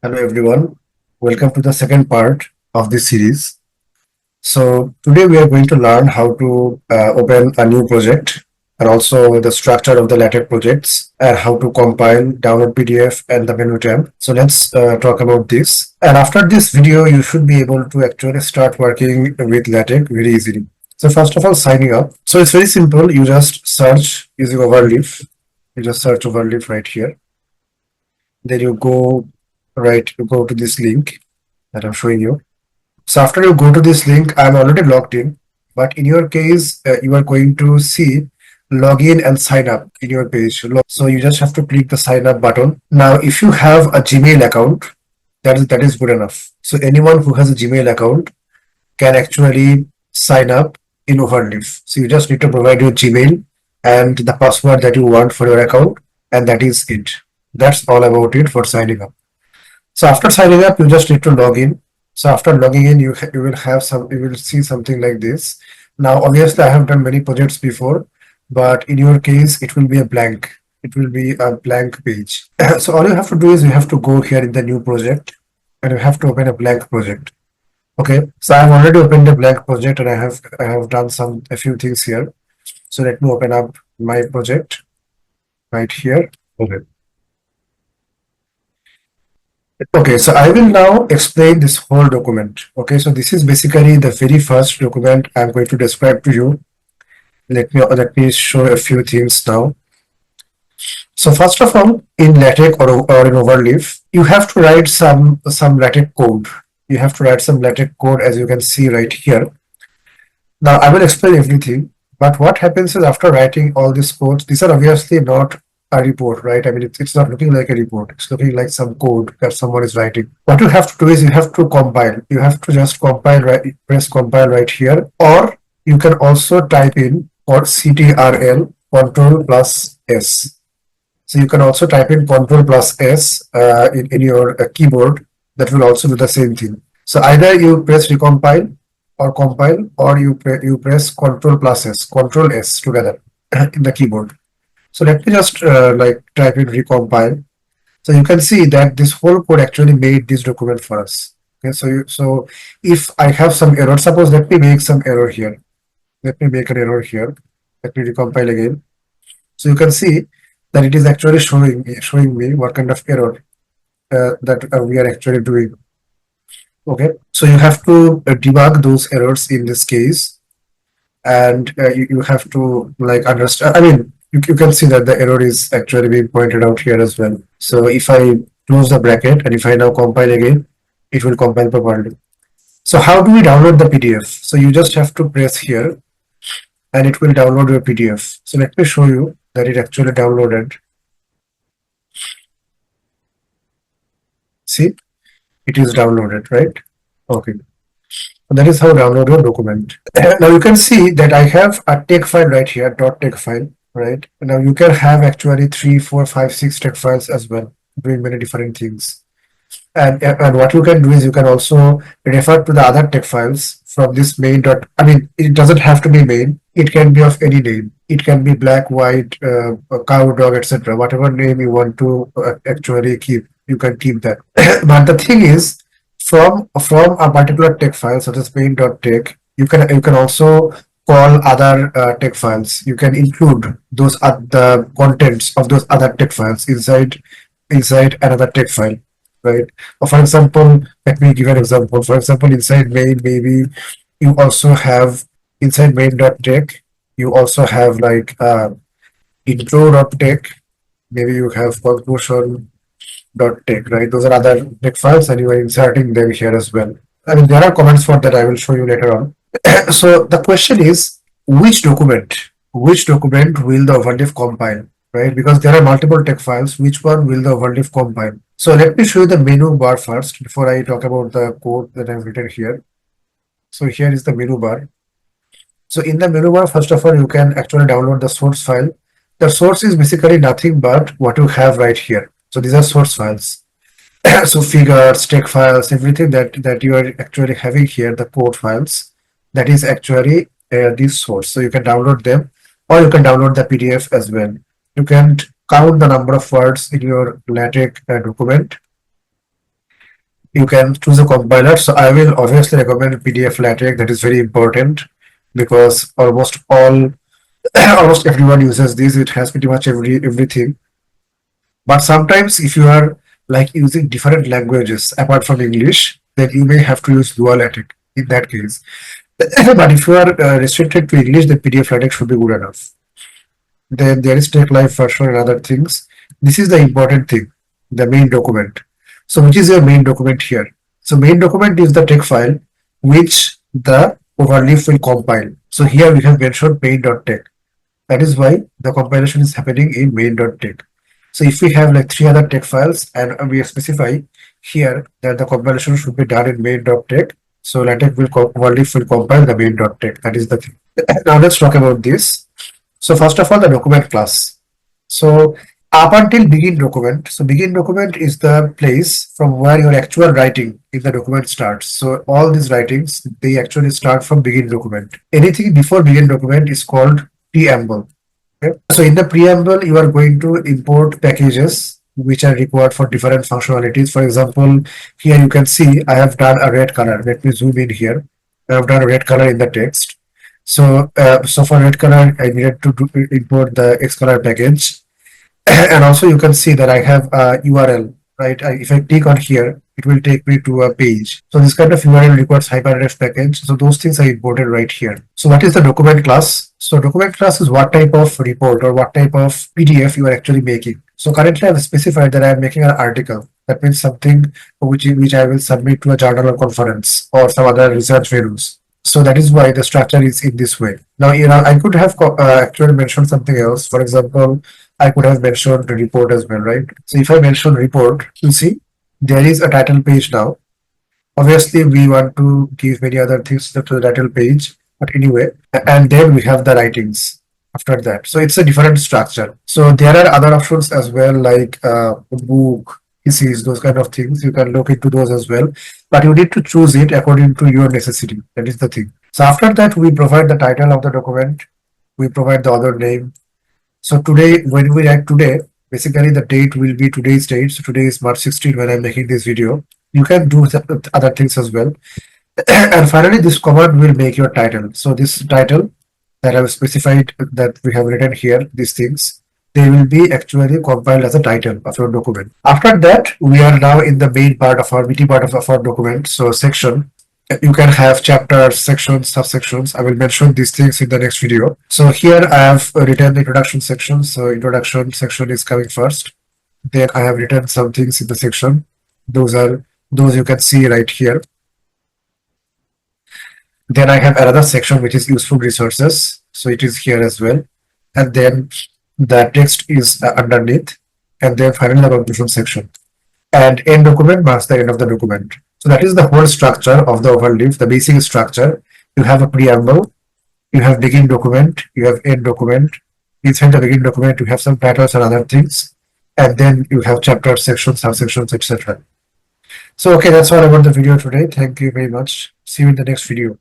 Hello everyone, welcome to the second part of this series. So today we are going to learn how to open a new project and also the structure of the LaTeX projects and how to compile, download PDF and the menu tab. So let's talk about this. And after this video, you should be able to actually start working with LaTeX very easily. So first of all, signing up. So it's very simple. You just search using Overleaf. You just search Overleaf right here. Then you go to this link that I'm showing you. So after you go to this link, I'm already logged in, but in your case, you are going to see login and sign up in your page. So you just have to click the sign up button. Now, if you have a Gmail account, that is good enough. So anyone who has a Gmail account can actually sign up in Overleaf. So you just need to provide your Gmail and the password that you want for your account, and that is it. That's all about it for signing up. So after signing up, you just need to log in. So after logging in, you will see something like this. Now, obviously, I have done many projects before, but in your case, it will be a blank. It will be a blank page. So all you have to do is you have to go here in the new project, and you have to open a blank project. Okay. So I have already opened a blank project, and I have done a few things here. So let me open up my project right here. Okay. Okay, so I will now explain this whole document. Okay, so this is basically the very first document I'm going to describe to you. Let me show a few things now. So first of all, in LaTeX or in Overleaf, you have to write some LaTeX code. You have to write some LaTeX code, as you can see right here. Now I will explain everything, but what happens is after writing all these codes, these are obviously not a report, right? I mean, it's not looking like a report. It's looking like some code that someone is writing. What you have to do is you have to compile. You have to just compile, right? Press compile right here, or you can also type in or CTRL Control plus S. So you can also type in Control plus S in your keyboard. That will also do the same thing. So either you press recompile or compile, or you press Control plus S, Control S together in the keyboard. So let me just like type in recompile. So you can see that this whole code actually made this document for us. Okay, so if I have some error, suppose let me make some error here. Let me make an error here. Let me recompile again. So you can see that it is actually showing me what kind of error that we are actually doing. Okay, so you have to debug those errors in this case, and you have to like understand. I mean, you can see that the error is actually being pointed out here as well. So if I close the bracket and if I now compile again, it will compile properly. So how do we download the PDF? So you just have to press here and it will download your PDF. So let me show you that it actually downloaded. See, it is downloaded, right? Okay. That is how download your document. Now you can see that I have a text file right here, .text file, right? Now you can have actually 3, 4, 5, 6 text files as well, doing many different things. And what you can do is you can also refer to the other text files from this main dot. I mean, it doesn't have to be main. It can be of any name. It can be black, white, cow, dog, etc. Whatever name you want to actually keep, you can keep that. But the thing is, from a particular text file such as main.text, you can also call other text files. You can include those the contents of those other text files inside another text file, right? Or for example, let me give an example. For example, inside main, maybe you also have inside main.text, you also have like intro.text, maybe you have conclusion.text, right? Those are other text files and you are inserting them here as well. I mean, there are comments for that I will show you later on. So the question is, which document will the overleaf compile, right? Because there are multiple text files, which one will the overleaf compile? So let me show you the menu bar first before I talk about the code that I've written here. So here is the menu bar. So in the menu bar, first of all, you can actually download the source file. The source is basically nothing but what you have right here. So these are source files. So figures, text files, everything that you are actually having here, the code files, that is actually this source. So you can download them, or you can download the PDF as well. You can count the number of words in your LaTeX document. You can choose a compiler. So I will obviously recommend PDF LaTeX. That is very important because almost all almost everyone uses this. It has pretty much everything. But sometimes if you are like using different languages apart from English, then you may have to use Dual LaTeX in that case. But if you are restricted to English, then PDF LaTeX should be good enough. Then there is Tech Live version and other things. This is the important thing, the main document. So which is your main document here? So main document is the text file which the Overleaf will compile. So here we have mentioned main.tex. That is why the compilation is happening in main.tex. So if we have like three other text files and we specify here that the compilation should be done in main.tex, so LaTeX will Overleaf will compile the main.tex. That is the thing. Now let's talk about this. So first of all, the document class. So up until begin document, so begin document is the place from where your actual writing in the document starts. So all these writings, they actually start from begin document. Anything before begin document is called preamble. Okay? So in the preamble, you are going to import packages which are required for different functionalities. For example, here you can see I have done a red color. Let me zoom in here. I have done a red color in the text. So for red color, I needed to import the Xcolor package. And also you can see that I have a URL, right? If I click on here, it will take me to a page. So this kind of URL requires hyperref package. So those things are imported right here. So what is the document class? So document class is what type of report or what type of PDF you are actually making. So currently I've specified that I am making an article. That means something which I will submit to a journal or conference or some other research venues. So that is why the structure is in this way. Now, I could have actually mentioned something else. For example, I could have mentioned the report as well, right? So if I mention report, you see there is a title page now. Obviously, we want to give many other things to the title page, but anyway, and then we have the writings after that. So it's a different structure. So there are other options as well, like book, thesis, those kind of things. You can look into those as well, but you need to choose it according to your necessity. That is the thing. So after that, we provide the title of the document. We provide the author name. So today, when we write today, basically the date will be today's date. So today is March 16 when I'm making this video. You can do other things as well. And finally, this command will make your title. So this title that I've specified that we have written here, these things, they will be actually compiled as a title of your document. After that, we are now in the main part of our meaty part of our document. So section. You can have chapters, sections, subsections. I will mention these things in the next video. So here I have written the introduction section. So introduction section is coming first. Then I have written some things in the section. Those you can see right here. Then I have another section which is useful resources. So it is here as well. And then the text is underneath. And then finally the conclusion section. And end document marks the end of the document. So that is the whole structure of the Overleaf, the basic structure. You have a preamble, you have begin document, you have end document. Inside the begin document, you have some titles and other things. And then you have chapters, sections, subsections, etc. So, okay, that's all about the video today. Thank you very much. See you in the next video.